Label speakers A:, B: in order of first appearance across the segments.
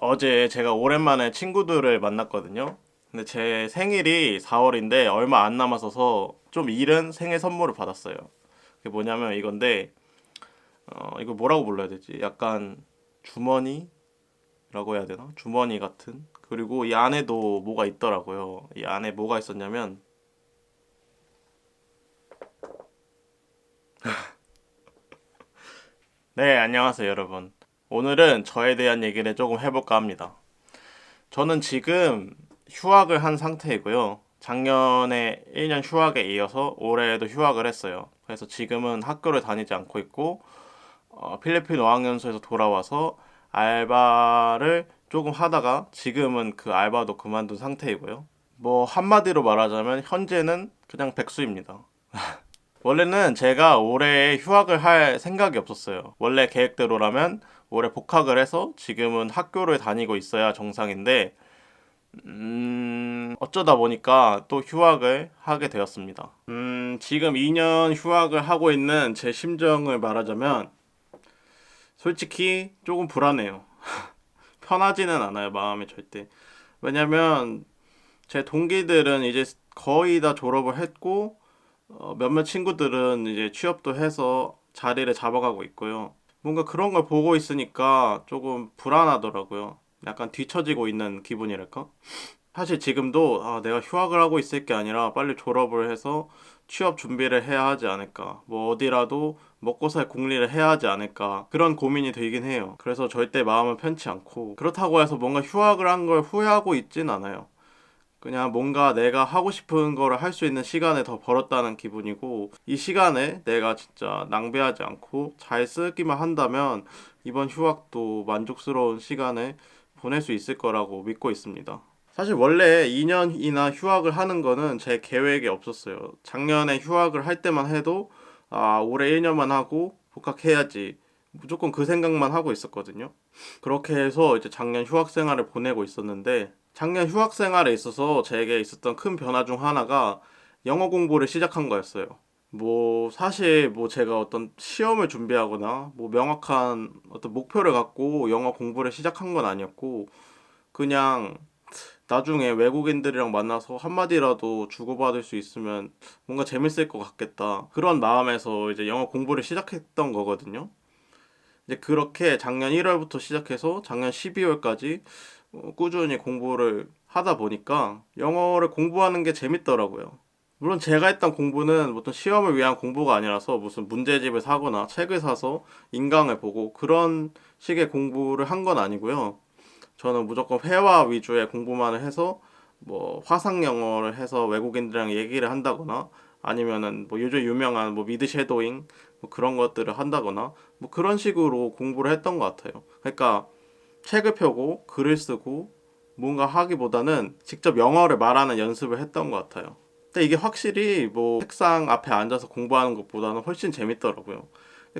A: 어제 제가 오랜만에 친구들을 만났거든요. 근데 제 생일이 4월인데 얼마 안 남아서서 좀 이른 생일 선물을 받았어요. 그게 뭐냐면 이건데, 이거 뭐라고 불러야 되지? 약간 주머니라고 해야 되나? 주머니 같은? 그리고 이 안에도 뭐가 있더라고요. 이 안에 뭐가 있었냐면, 네, 안녕하세요, 여러분. 오늘은 저에 대한 얘기를 조금 해볼까 합니다. 저는 지금 휴학을 한 상태이고요. 작년에 1년 휴학에 이어서 올해에도 휴학을 했어요. 그래서 지금은 학교를 다니지 않고 있고, 필리핀 어학연수에서 돌아와서 알바를 조금 하다가 지금은 그 알바도 그만둔 상태이고요. 뭐 한마디로 말하자면 현재는 그냥 백수입니다. 원래는 제가 올해 휴학을 할 생각이 없었어요. 원래 계획대로라면 올해 복학을 해서 지금은 학교를 다니고 있어야 정상인데, 어쩌다 보니까 또 휴학을 하게 되었습니다. 지금 2년 휴학을 하고 있는 제 심정을 말하자면 솔직히 조금 불안해요. 편하지는 않아요, 마음이 절대. 왜냐면 제 동기들은 이제 거의 다 졸업을 했고, 몇몇 친구들은 이제 취업도 해서 자리를 잡아가고 있고요. 뭔가 그런 걸 보고 있으니까 조금 불안하더라고요. 약간 뒤처지고 있는 기분이랄까? 사실 지금도 내가 휴학을 하고 있을 게 아니라 빨리 졸업을 해서 취업 준비를 해야 하지 않을까. 뭐 어디라도 먹고 살 궁리를 해야 하지 않을까. 그런 고민이 들긴 해요. 그래서 절대 마음은 편치 않고 그렇다고 해서 뭔가 휴학을 한 걸 후회하고 있진 않아요. 그냥 뭔가 내가 하고 싶은 거를 할 수 있는 시간을 더 벌었다는 기분이고 이 시간에 내가 진짜 낭비하지 않고 잘 쓰기만 한다면 이번 휴학도 만족스러운 시간을 보낼 수 있을 거라고 믿고 있습니다. 사실 원래 2년이나 휴학을 하는 거는 제 계획에 없었어요. 작년에 휴학을 할 때만 해도 올해 1년만 하고 복학해야지. 무조건 그 생각만 하고 있었거든요. 그렇게 해서 이제 작년 휴학 생활을 보내고 있었는데 작년 휴학 생활에 있어서 제게 있었던 큰 변화 중 하나가 영어 공부를 시작한 거였어요. 뭐 사실 뭐 제가 어떤 시험을 준비하거나 뭐 명확한 어떤 목표를 갖고 영어 공부를 시작한 건 아니었고 그냥 나중에 외국인들이랑 만나서 한마디라도 주고받을 수 있으면 뭔가 재밌을 것 같겠다. 그런 마음에서 이제 영어 공부를 시작했던 거거든요. 이제 그렇게 작년 1월부터 시작해서 작년 12월까지 꾸준히 공부를 하다 보니까 영어를 공부하는 게 재밌더라고요. 물론 제가 했던 공부는 보통 시험을 위한 공부가 아니라서 무슨 문제집을 사거나 책을 사서 인강을 보고 그런 식의 공부를 한 건 아니고요. 저는 무조건 회화 위주의 공부만을 해서 뭐 화상 영어를 해서 외국인들이랑 얘기를 한다거나 아니면은 뭐 요즘 유명한 뭐 미드 쉐도잉 뭐 그런 것들을 한다거나 뭐 그런 식으로 공부를 했던 것 같아요. 그러니까 책을 펴고 글을 쓰고 뭔가 하기보다는 직접 영어를 말하는 연습을 했던 것 같아요. 근데 이게 확실히 뭐 책상 앞에 앉아서 공부하는 것보다는 훨씬 재밌더라고요.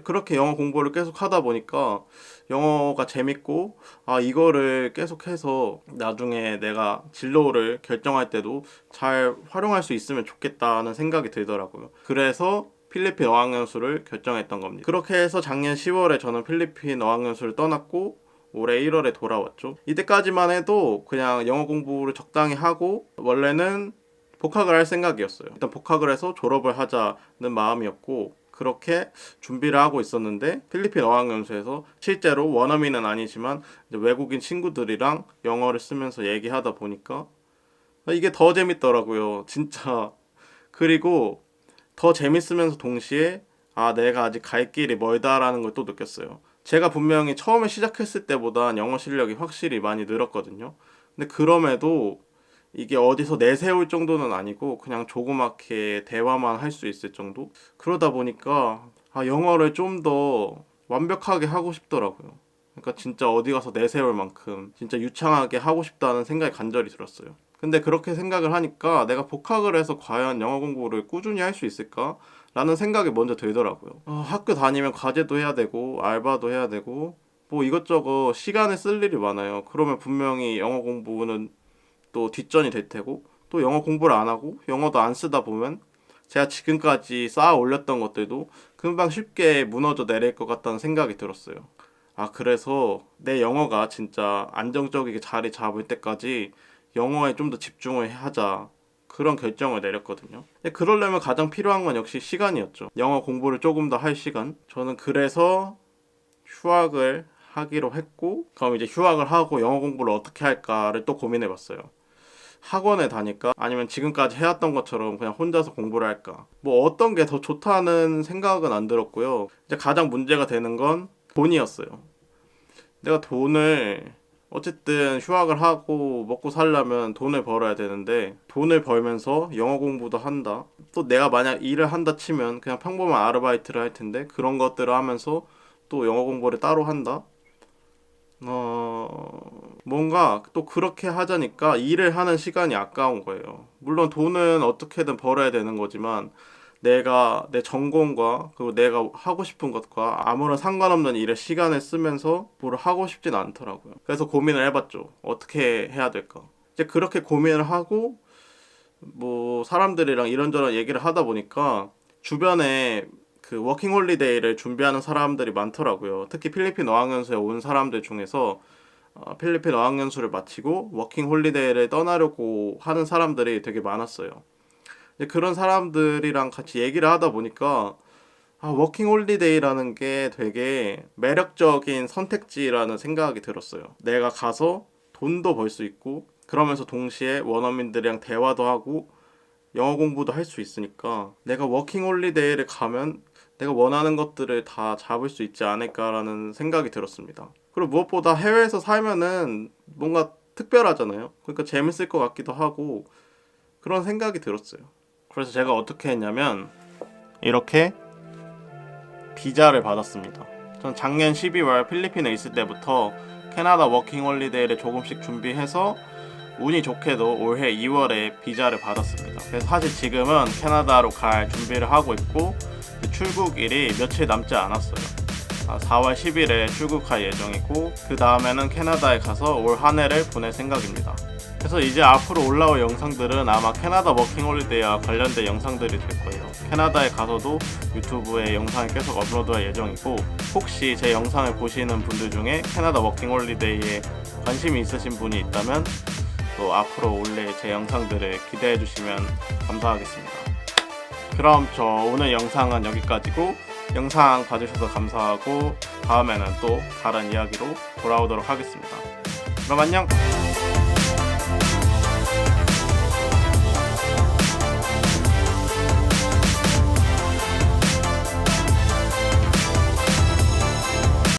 A: 그렇게 영어 공부를 계속 하다 보니까 영어가 재밌고 이거를 계속해서 나중에 내가 진로를 결정할 때도 잘 활용할 수 있으면 좋겠다는 생각이 들더라고요. 그래서 필리핀 어학연수를 결정했던 겁니다. 그렇게 해서 작년 10월에 저는 필리핀 어학연수를 떠났고 올해 1월에 돌아왔죠. 이때까지만 해도 그냥 영어 공부를 적당히 하고 원래는 복학을 할 생각이었어요. 일단 복학을 해서 졸업을 하자는 마음이었고 그렇게 준비를 하고 있었는데 필리핀 어학연수에서 실제로 원어민은 아니지만 외국인 친구들이랑 영어를 쓰면서 얘기하다 보니까 이게 더 재밌더라고요. 진짜. 그리고 더 재밌으면서 동시에 내가 아직 갈 길이 멀다라는 걸 또 느꼈어요. 제가 분명히 처음에 시작했을 때보다 영어 실력이 확실히 많이 늘었거든요. 근데 그럼에도 이게 어디서 내세울 정도는 아니고 그냥 조그맣게 대화만 할 수 있을 정도? 그러다 보니까 영어를 좀 더 완벽하게 하고 싶더라고요. 그러니까 진짜 어디 가서 내세울 만큼 진짜 유창하게 하고 싶다는 생각이 간절히 들었어요. 근데 그렇게 생각을 하니까 내가 복학을 해서 과연 영어 공부를 꾸준히 할 수 있을까? 라는 생각이 먼저 들더라고요. 학교 다니면 과제도 해야 되고 알바도 해야 되고 뭐 이것저것 시간을 쓸 일이 많아요. 그러면 분명히 영어 공부는 또 뒷전이 될 테고 또 영어 공부를 안 하고 영어도 안 쓰다 보면 제가 지금까지 쌓아 올렸던 것들도 금방 쉽게 무너져 내릴 것 같다는 생각이 들었어요. 그래서 내 영어가 진짜 안정적이게 자리 잡을 때까지 영어에 좀 더 집중을 하자, 그런 결정을 내렸거든요. 근데 그러려면 가장 필요한 건 역시 시간이었죠. 영어 공부를 조금 더 할 시간. 저는 그래서 휴학을 하기로 했고, 그럼 이제 휴학을 하고 영어 공부를 어떻게 할까를 또 고민해 봤어요. 학원에 다닐까? 아니면 지금까지 해왔던 것처럼 그냥 혼자서 공부를 할까? 뭐 어떤 게 더 좋다는 생각은 안 들었고요. 이제 가장 문제가 되는 건 돈이었어요. 내가 돈을 어쨌든 휴학을 하고 먹고 살려면 돈을 벌어야 되는데, 돈을 벌면서 영어 공부도 한다. 또 내가 만약 일을 한다 치면 그냥 평범한 아르바이트를 할 텐데, 그런 것들을 하면서 또 영어 공부를 따로 한다. 뭔가 또 그렇게 하자니까 일을 하는 시간이 아까운 거예요. 물론 돈은 어떻게든 벌어야 되는 거지만 내가 내 전공과 그리고 내가 하고 싶은 것과 아무런 상관없는 일에 시간을 쓰면서 뭘 하고 싶진 않더라고요. 그래서 고민을 해봤죠. 어떻게 해야 될까? 이제 그렇게 고민을 하고 뭐 사람들이랑 이런저런 얘기를 하다 보니까 주변에 그 워킹 홀리데이를 준비하는 사람들이 많더라고요. 특히 필리핀 어학연수에 온 사람들 중에서 필리핀 어학연수를 마치고 워킹 홀리데이를 떠나려고 하는 사람들이 되게 많았어요. 그런 사람들이랑 같이 얘기를 하다 보니까 워킹 홀리데이라는 게 되게 매력적인 선택지라는 생각이 들었어요. 내가 가서 돈도 벌 수 있고, 그러면서 동시에 원어민들이랑 대화도 하고 영어 공부도 할 수 있으니까 내가 워킹 홀리데이를 가면 내가 원하는 것들을 다 잡을 수 있지 않을까라는 생각이 들었습니다. 그리고 무엇보다 해외에서 살면은 뭔가 특별하잖아요. 그러니까 재밌을 것 같기도 하고 그런 생각이 들었어요. 그래서 제가 어떻게 했냐면 이렇게 비자를 받았습니다. 전 작년 12월 필리핀에 있을 때부터 캐나다 워킹 홀리데이를 조금씩 준비해서 운이 좋게도 올해 2월에 비자를 받았습니다. 그래서 사실 지금은 캐나다로 갈 준비를 하고 있고, 출국일이 며칠 남지 않았어요. 4월 10일에 출국할 예정이고, 그 다음에는 캐나다에 가서 올 한 해를 보낼 생각입니다. 그래서 이제 앞으로 올라올 영상들은 아마 캐나다 워킹 홀리데이와 관련된 영상들이 될 거예요. 캐나다에 가서도 유튜브에 영상을 계속 업로드할 예정이고, 혹시 제 영상을 보시는 분들 중에 캐나다 워킹 홀리데이에 관심이 있으신 분이 있다면 또 앞으로 올릴 제 영상들을 기대해 주시면 감사하겠습니다. 그럼 저 오늘 영상은 여기까지고, 영상 봐주셔서 감사하고 다음에는 또 다른 이야기로 돌아오도록 하겠습니다. 그럼 안녕!